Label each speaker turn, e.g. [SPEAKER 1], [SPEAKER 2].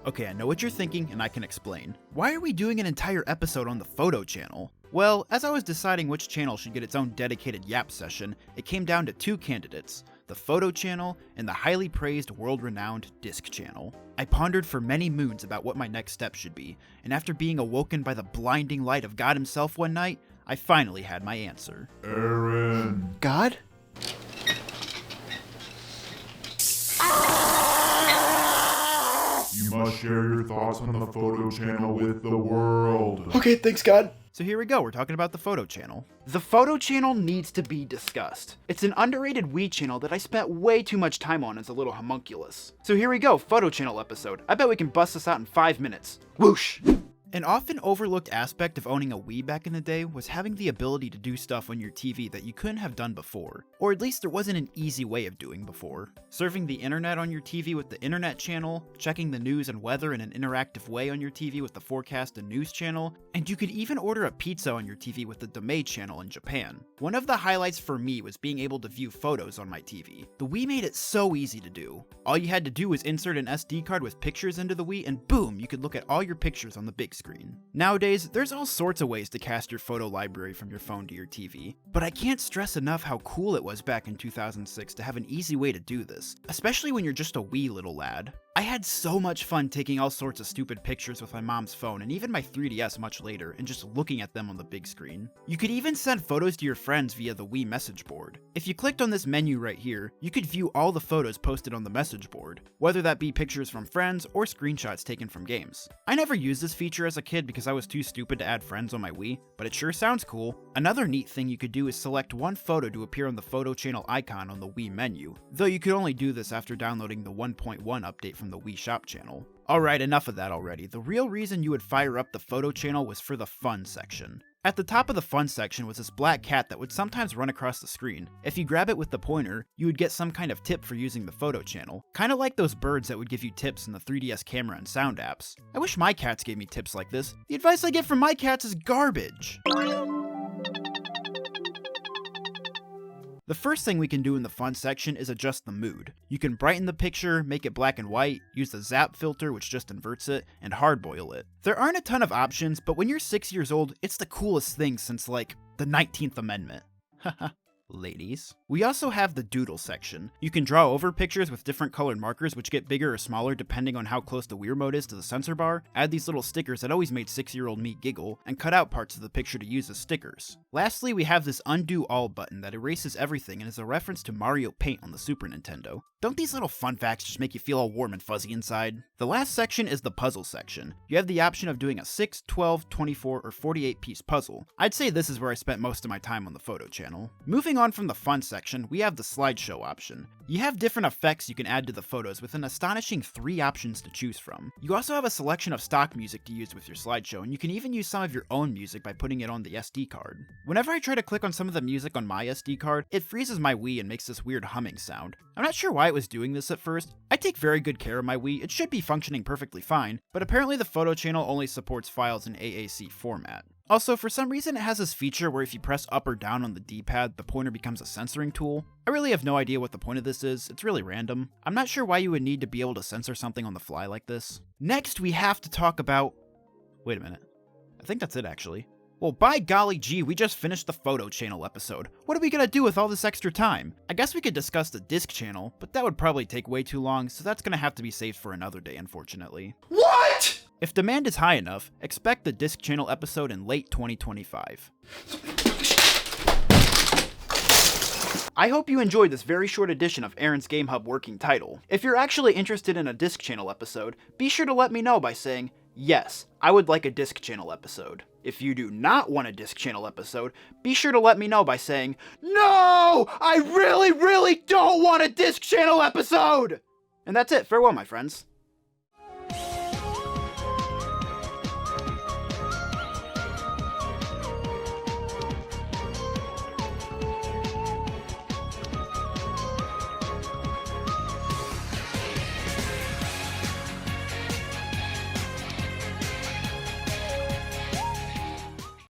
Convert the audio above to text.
[SPEAKER 1] Okay, I know what you're thinking, and I can explain. Why are we doing an entire episode on the photo channel? Well, as I was deciding which channel should get its own dedicated yap session, it came down to two candidates, the photo channel and the highly praised world-renowned disc channel. I pondered for many moons about what my next step should be, and after being awoken by the blinding light of God himself one night, I finally had my answer.
[SPEAKER 2] Aaron.
[SPEAKER 1] God?
[SPEAKER 2] You must share your thoughts on the photo channel with the world.
[SPEAKER 1] Okay, thanks, God. So here we go, we're talking about the photo channel. The photo channel needs to be discussed. It's an underrated Wii channel that I spent way too much time on as a little homunculus. So here we go, photo channel episode. I bet we can bust this out in 5 minutes. Whoosh! An often overlooked aspect of owning a Wii back in the day was having the ability to do stuff on your TV that you couldn't have done before, or at least there wasn't an easy way of doing before. Surfing the internet on your TV with the internet channel, checking the news and weather in an interactive way on your TV with the forecast and news channel, and you could even order a pizza on your TV with the Dome channel in Japan. One of the highlights for me was being able to view photos on my TV. The Wii made it so easy to do. All you had to do was insert an SD card with pictures into the Wii and boom, you could look at all your pictures on the big screen. Nowadays, there's all sorts of ways to cast your photo library from your phone to your TV, but I can't stress enough how cool it was back in 2006 to have an easy way to do this, especially when you're just a wee little lad. I had so much fun taking all sorts of stupid pictures with my mom's phone and even my 3DS much later and just looking at them on the big screen. You could even send photos to your friends via the Wii message board. If you clicked on this menu right here, you could view all the photos posted on the message board, whether that be pictures from friends or screenshots taken from games. I never used this feature as a kid because I was too stupid to add friends on my Wii, but it sure sounds cool. Another neat thing you could do is select one photo to appear on the photo channel icon on the Wii menu, though you could only do this after downloading the 1.1 update from the Wii Shop channel. Alright, enough of that already. The real reason you would fire up the photo channel was for the fun section. At the top of the fun section was this black cat that would sometimes run across the screen. If you grab it with the pointer, you would get some kind of tip for using the photo channel. Kinda like those birds that would give you tips in the 3DS camera and sound apps. I wish my cats gave me tips like this. The advice I get from my cats is garbage. The first thing we can do in the fun section is adjust the mood. You can brighten the picture, make it black and white, use the zap filter which just inverts it, and hardboil it. There aren't a ton of options, but when you're 6 years old, it's the coolest thing since like the 19th Amendment. Haha. Ladies. We also have the doodle section. You can draw over pictures with different colored markers which get bigger or smaller depending on how close the weir mode is to the sensor bar, add these little stickers that always made 6-year-old me giggle, and cut out parts of the picture to use as stickers. Lastly, we have this undo all button that erases everything and is a reference to Mario Paint on the Super Nintendo. Don't these little fun facts just make you feel all warm and fuzzy inside? The last section is the puzzle section. You have the option of doing a 6, 12, 24, or 48 piece puzzle. I'd say this is where I spent most of my time on the photo channel. Moving on from the fun section, we have the slideshow option. You have different effects you can add to the photos with an astonishing 3 options to choose from. You also have a selection of stock music to use with your slideshow, and you can even use some of your own music by putting it on the SD card. Whenever I try to click on some of the music on my SD card, it freezes my Wii and makes this weird humming sound. I'm not sure why it was doing this at first. I take very good care of my Wii, it should be functioning perfectly fine, but apparently the photo channel only supports files in AAC format. Also, for some reason it has this feature where if you press up or down on the D-pad, the pointer becomes a censoring tool. I really have no idea what the point of this is, it's really random. I'm not sure why you would need to be able to censor something on the fly like this. Next, we have to talk about... Wait a minute. I think that's it actually. Well, by golly gee, we just finished the photo channel episode. What are we gonna do with all this extra time? I guess we could discuss the disc channel, but that would probably take way too long, so that's gonna have to be saved for another day, unfortunately.
[SPEAKER 2] What?!
[SPEAKER 1] If demand is high enough, expect the disc channel episode in late 2025. I hope you enjoyed this very short edition of Aaron's Game Hub working title. If you're actually interested in a disc channel episode, be sure to let me know by saying, yes, I would like a disc channel episode. If you do not want a disc channel episode, be sure to let me know by saying, no, I really don't want a disc channel episode! And that's it, farewell my friends.